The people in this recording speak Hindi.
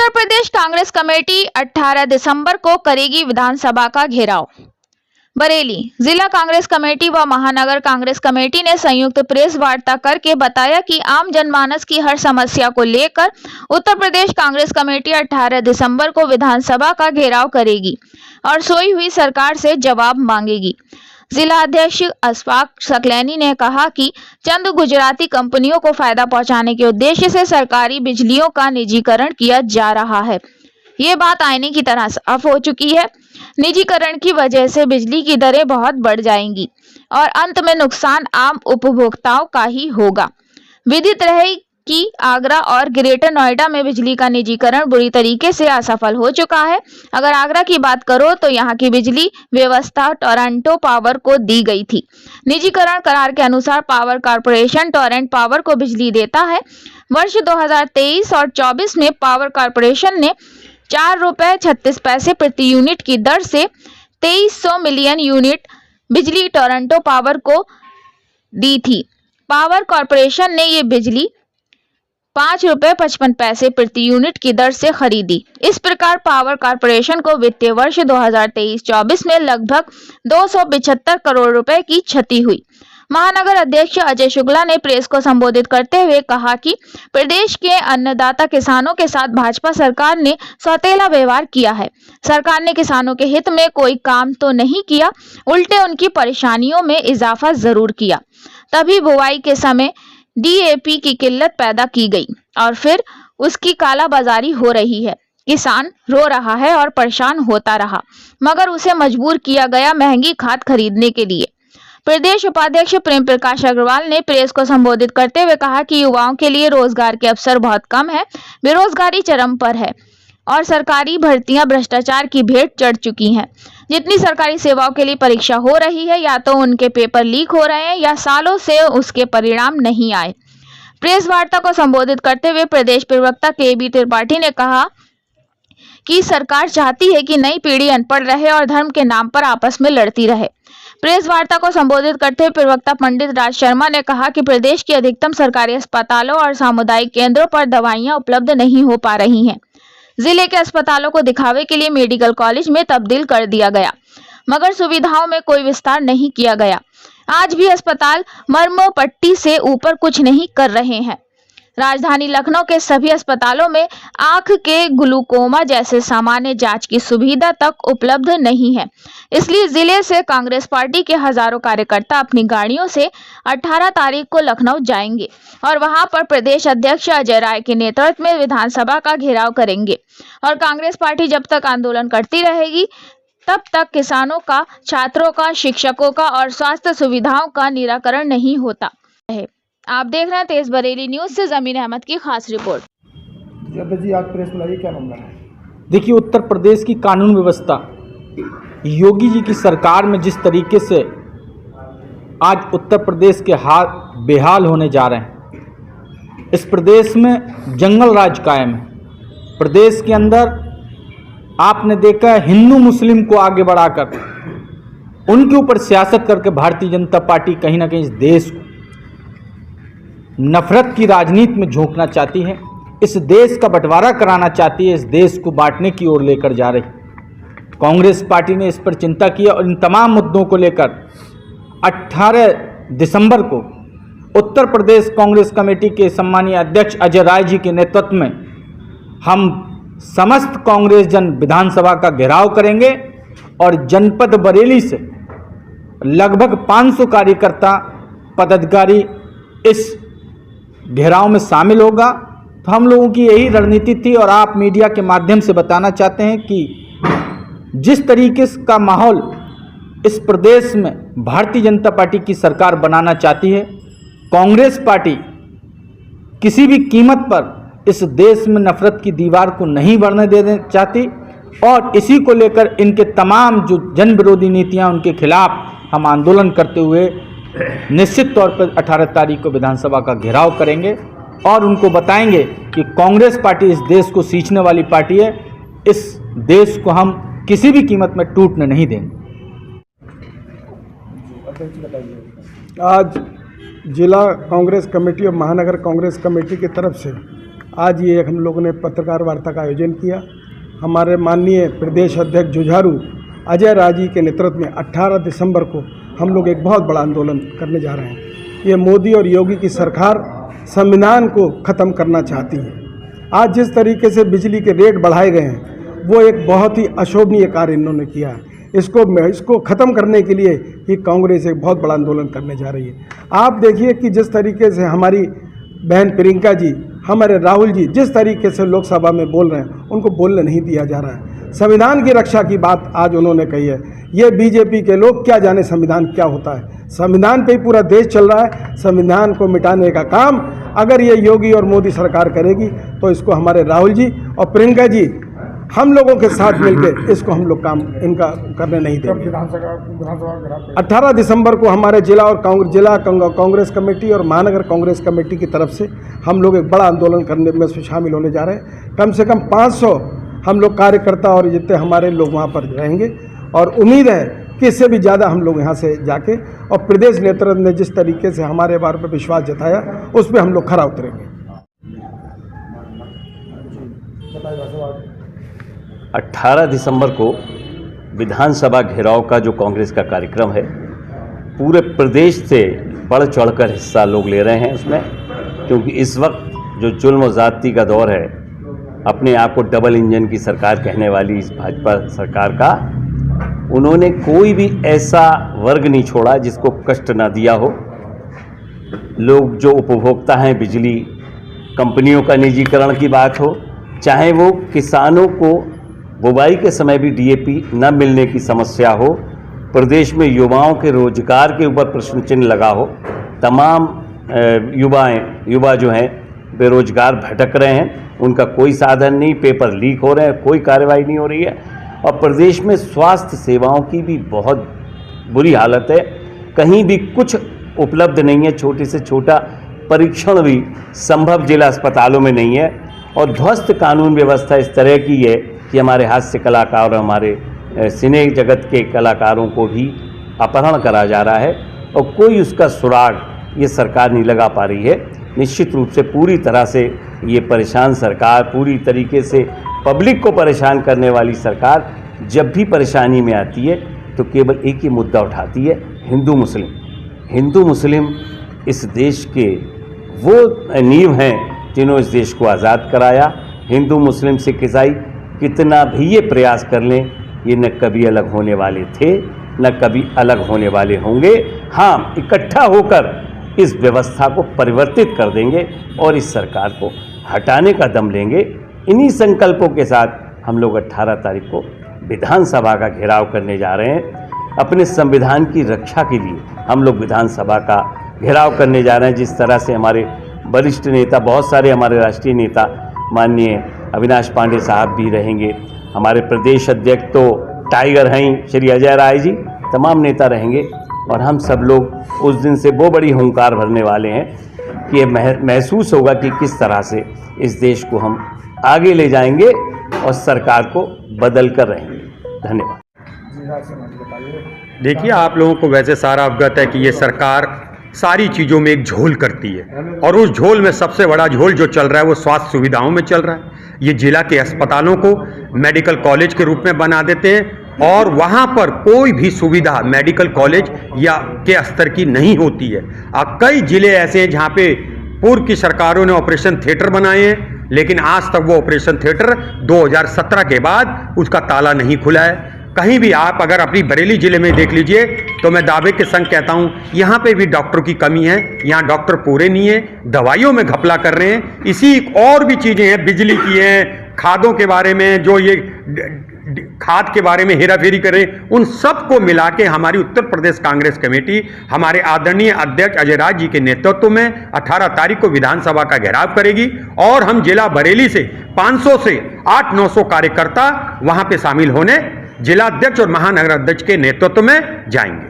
उत्तर प्रदेश कांग्रेस कमेटी 18 दिसंबर को करेगी विधानसभा का घेराव। बरेली जिला कांग्रेस कमेटी व महानगर कांग्रेस कमेटी ने संयुक्त प्रेस वार्ता करके बताया कि आम जनमानस की हर समस्या को लेकर उत्तर प्रदेश कांग्रेस कमेटी 18 दिसंबर को विधानसभा का घेराव करेगी और सोई हुई सरकार से जवाब मांगेगी। जिला अध्यक्ष अशफाक सकलैनी ने कहा कि चंद गुजराती कंपनियों को फायदा पहुंचाने के उद्देश्य से सरकारी बिजलियों का निजीकरण किया जा रहा है। ये बात आईने की तरह साफ हो चुकी है। निजीकरण की वजह से बिजली की दरें बहुत बढ़ जाएंगी और अंत में नुकसान आम उपभोक्ताओं का ही होगा। विदित रहे कि आगरा और ग्रेटर नोएडा में बिजली का निजीकरण बुरी तरीके से असफल हो चुका है। अगर आगरा की बात करो तो यहाँ की बिजली व्यवस्था टोरंटो पावर को दी गई थी। निजीकरण करार के अनुसार पावर कॉर्पोरेशन टोरंटो पावर को बिजली देता है। वर्ष 2023 और 24 में पावर कॉर्पोरेशन ने ₹4.36 प्रति यूनिट की दर से 2300 मिलियन यूनिट बिजली टोरंटो पावर को दी थी। पावर कॉर्पोरेशन ने ये बिजली ₹5.55 प्रति यूनिट की दर से खरीदी। इस प्रकार पावर कॉर्पोरेशन को वित्तीय वर्ष 2023-24 में लगभग 275 करोड़ रुपए की क्षति हुई। महानगर अध्यक्ष अजय शुक्ला ने प्रेस को संबोधित करते हुए कहा कि प्रदेश के अन्नदाता किसानों के साथ भाजपा सरकार ने सौतेला व्यवहार किया है। सरकार ने किसानों के हित में कोई काम तो नहीं किया, उल्टे उनकी परेशानियों में इजाफा जरूर किया। तभी बुआई के समय DAP की किल्लत पैदा की गई और फिर उसकी कालाबाजारी हो रही है। किसान रो रहा है और परेशान होता रहा, मगर उसे मजबूर किया गया महंगी खाद खरीदने के लिए। प्रदेश उपाध्यक्ष प्रेम प्रकाश अग्रवाल ने प्रेस को संबोधित करते हुए कहा कि युवाओं के लिए रोजगार के अवसर बहुत कम है, बेरोजगारी चरम पर है और सरकारी भर्तियां भ्रष्टाचार की भेंट चढ़ चुकी हैं। जितनी सरकारी सेवाओं के लिए परीक्षा हो रही है, या तो उनके पेपर लीक हो रहे हैं या सालों से उसके परिणाम नहीं आए। प्रेस वार्ता को संबोधित करते हुए प्रदेश प्रवक्ता KB त्रिपाठी ने कहा कि सरकार चाहती है कि नई पीढ़ी अनपढ़ रहे और धर्म के नाम पर आपस में लड़ती रहे। प्रेस वार्ता को संबोधित करते हुए प्रवक्ता पंडित राज शर्मा ने कहा कि प्रदेश के अधिकतम सरकारी अस्पतालों और सामुदायिक केंद्रों पर दवाइयां उपलब्ध नहीं हो पा रही हैं। जिले के अस्पतालों को दिखावे के लिए मेडिकल कॉलेज में तब्दील कर दिया गया, मगर सुविधाओं में कोई विस्तार नहीं किया गया। आज भी अस्पताल मर्म पट्टी से ऊपर कुछ नहीं कर रहे हैं। राजधानी लखनऊ के सभी अस्पतालों में आंख के ग्लूकोमा जैसे सामान्य जांच की सुविधा तक उपलब्ध नहीं है। इसलिए जिले से कांग्रेस पार्टी के हजारों कार्यकर्ता अपनी गाड़ियों से 18 तारीख को लखनऊ जाएंगे और वहां पर प्रदेश अध्यक्ष अजय राय के नेतृत्व में विधानसभा का घेराव करेंगे। और कांग्रेस पार्टी जब तक आंदोलन करती रहेगी तब तक किसानों का, छात्रों का, शिक्षकों का और स्वास्थ्य सुविधाओं का निराकरण नहीं होता है। आप देख रहे हैं तेज बरेली न्यूज से जमीन अहमद की खास रिपोर्ट। जी आप प्रेस बुलाइए, क्या मामला है? देखिए, उत्तर प्रदेश की कानून व्यवस्था योगी जी की सरकार में जिस तरीके से आज उत्तर प्रदेश के हाल बेहाल होने जा रहे हैं, इस प्रदेश में जंगल राज कायम है। प्रदेश के अंदर आपने देखा है हिंदू मुस्लिम को आगे बढ़ाकर उनके ऊपर सियासत करके भारतीय जनता पार्टी कहीं ना कहीं इस देश को नफरत की राजनीति में झोंकना चाहती है, इस देश का बंटवारा कराना चाहती है, इस देश को बांटने की ओर लेकर जा रही। कांग्रेस पार्टी ने इस पर चिंता की और इन तमाम मुद्दों को लेकर 18 दिसंबर को उत्तर प्रदेश कांग्रेस कमेटी के सम्मानीय अध्यक्ष अजय राय जी के नेतृत्व में हम समस्त कांग्रेस जन विधानसभा का घेराव करेंगे और जनपद बरेली से लगभग 500 कार्यकर्ता पदाधिकारी इस घेराव में शामिल होगा। तो हम लोगों की यही रणनीति थी और आप मीडिया के माध्यम से बताना चाहते हैं कि जिस तरीके का माहौल इस प्रदेश में भारतीय जनता पार्टी की सरकार बनाना चाहती है, कांग्रेस पार्टी किसी भी कीमत पर इस देश में नफरत की दीवार को नहीं बढ़ने देना चाहती और इसी को लेकर इनके तमाम जो जन विरोधी नीतियां उनके खिलाफ हम आंदोलन करते हुए निश्चित तौर पर 18 तारीख को विधानसभा का घेराव करेंगे और उनको बताएंगे कि कांग्रेस पार्टी इस देश को सींचने वाली पार्टी है। इस देश को हम किसी भी कीमत में टूटने नहीं देंगे। आज जिला कांग्रेस कमेटी और महानगर कांग्रेस कमेटी की तरफ से आज ये हम लोगों ने पत्रकार वार्ता का आयोजन किया। हमारे माननीय प्रदेश अध्यक्ष जुझारू अजय राजी के नेतृत्व में 18 दिसंबर को हम लोग एक बहुत बड़ा आंदोलन करने जा रहे हैं। ये मोदी और योगी की सरकार संविधान को ख़त्म करना चाहती है। आज जिस तरीके से बिजली के रेट बढ़ाए गए हैं वो एक बहुत ही अशोभनीय कार्य इन्होंने किया है। इसको ख़त्म करने के लिए ही कांग्रेस एक बहुत बड़ा आंदोलन करने जा रही है। आप देखिए कि जिस तरीके से हमारी बहन प्रियंका जी, हमारे राहुल जी जिस तरीके से लोकसभा में बोल रहे हैं, उनको बोलने नहीं दिया जा रहा है। संविधान की रक्षा की बात आज उन्होंने कही है। ये बीजेपी के लोग क्या जाने संविधान क्या होता है। संविधान पे ही पूरा देश चल रहा है। संविधान को मिटाने का काम अगर ये योगी और मोदी सरकार करेगी तो इसको हमारे राहुल जी और प्रियंका जी हम लोगों के साथ मिलकर इसको हम लोग काम इनका करने नहीं देंगे। विधानसभा 18 दिसंबर को हमारे जिला और जिला कांग्रेस कमेटी और महानगर कांग्रेस कमेटी की तरफ से हम लोग एक बड़ा आंदोलन करने में शामिल होने जा रहे हैं। कम से कम 500 हम लोग कार्यकर्ता और जितने हमारे लोग वहाँ पर रहेंगे और उम्मीद है कि इससे भी ज़्यादा हम लोग यहाँ से जाके और प्रदेश नेतृत्व ने जिस तरीके से हमारे बारे पर विश्वास जताया उस पर हम लोग खरा उतरेंगे। 18 दिसंबर को विधानसभा घेराव का जो कांग्रेस का कार्यक्रम है, पूरे प्रदेश से बढ़ चढ़कर हिस्सा लोग ले रहे हैं उसमें, क्योंकि इस वक्त जो जुल्म और ज़्यादती का दौर है, अपने आप को डबल इंजन की सरकार कहने वाली इस भाजपा सरकार का उन्होंने कोई भी ऐसा वर्ग नहीं छोड़ा जिसको कष्ट ना दिया हो। लोग जो उपभोक्ता हैं, बिजली कंपनियों का निजीकरण की बात हो, चाहे वो किसानों को बुवाई के समय भी डीएपी न मिलने की समस्या हो, प्रदेश में युवाओं के रोजगार के ऊपर प्रश्न चिन्ह लगा हो, तमाम युवा जो हैं बेरोजगार भटक रहे हैं, उनका कोई साधन नहीं, पेपर लीक हो रहे हैं, कोई कार्रवाई नहीं हो रही है, और प्रदेश में स्वास्थ्य सेवाओं की भी बहुत बुरी हालत है। कहीं भी कुछ उपलब्ध नहीं है, छोटे से छोटा परीक्षण भी संभव जिला अस्पतालों में नहीं है, और ध्वस्त कानून व्यवस्था इस तरह की है कि हमारे हास्य कलाकार और हमारे सिने जगत के कलाकारों को भी अपहरण करा जा रहा है और कोई उसका सुराग ये सरकार नहीं लगा पा रही है। निश्चित रूप से पूरी तरह से ये परेशान सरकार, पूरी तरीके से पब्लिक को परेशान करने वाली सरकार जब भी परेशानी में आती है तो केवल एक ही मुद्दा उठाती है, हिंदू मुस्लिम। हिंदू मुस्लिम इस देश के वो नींव हैं जिन्होंने इस देश को आज़ाद कराया। हिंदू मुस्लिम सिख ईसाई कितना भी ये प्रयास कर लें, ये न कभी अलग होने वाले थे न कभी अलग होने वाले होंगे। हाँ, इकट्ठा होकर इस व्यवस्था को परिवर्तित कर देंगे और इस सरकार को हटाने का दम लेंगे। इन्हीं संकल्पों के साथ हम लोग 18 तारीख को विधानसभा का घेराव करने जा रहे हैं। अपने संविधान की रक्षा के लिए हम लोग विधानसभा का घेराव करने जा रहे हैं। जिस तरह से हमारे वरिष्ठ नेता, बहुत सारे हमारे राष्ट्रीय नेता, माननीय अविनाश पांडे साहब भी रहेंगे, हमारे प्रदेश अध्यक्ष तो टाइगर हैं श्री अजय राय जी, तमाम नेता रहेंगे, और हम सब लोग उस दिन से वो बड़ी हुंकार भरने वाले हैं कि ये महसूस होगा कि किस तरह से इस देश को हम आगे ले जाएंगे और सरकार को बदल कर रहेंगे। धन्यवाद। देखिए, आप लोगों को वैसे सारा अवगत है कि ये सरकार सारी चीज़ों में एक झोल करती है, और उस झोल में सबसे बड़ा झोल जो चल रहा है वो स्वास्थ्य सुविधाओं में चल रहा है। ये जिला के अस्पतालों को मेडिकल कॉलेज के रूप में बना देते हैं और वहाँ पर कोई भी सुविधा मेडिकल कॉलेज या के स्तर की नहीं होती है। कई जिले ऐसे हैं जहाँ पे पूर्व की सरकारों ने ऑपरेशन थिएटर बनाए हैं, लेकिन आज तक वो ऑपरेशन थिएटर 2017 के बाद उसका ताला नहीं खुला है। कहीं भी आप अगर अपनी बरेली जिले में देख लीजिए तो मैं दावे के संग कहता हूं, यहाँ पे भी डॉक्टर की कमी है, यहाँ डॉक्टर पूरे नहीं है, दवाइयों में घपला कर रहे हैं। इसी और भी चीज़ें हैं, बिजली की हैं, खादों के बारे में, जो ये खाद के बारे में हेराफेरी कर रहे हैं, उन सबको मिला के हमारी उत्तर प्रदेश कांग्रेस कमेटी हमारे आदरणीय अध्यक्ष अजय राज जी के नेतृत्व में 18 तारीख को विधानसभा का घेराव करेगी, और हम जिला बरेली से 500 से 800-900 कार्यकर्ता वहां पे शामिल होने जिला अध्यक्ष और महानगर अध्यक्ष के नेतृत्व में जाएंगे।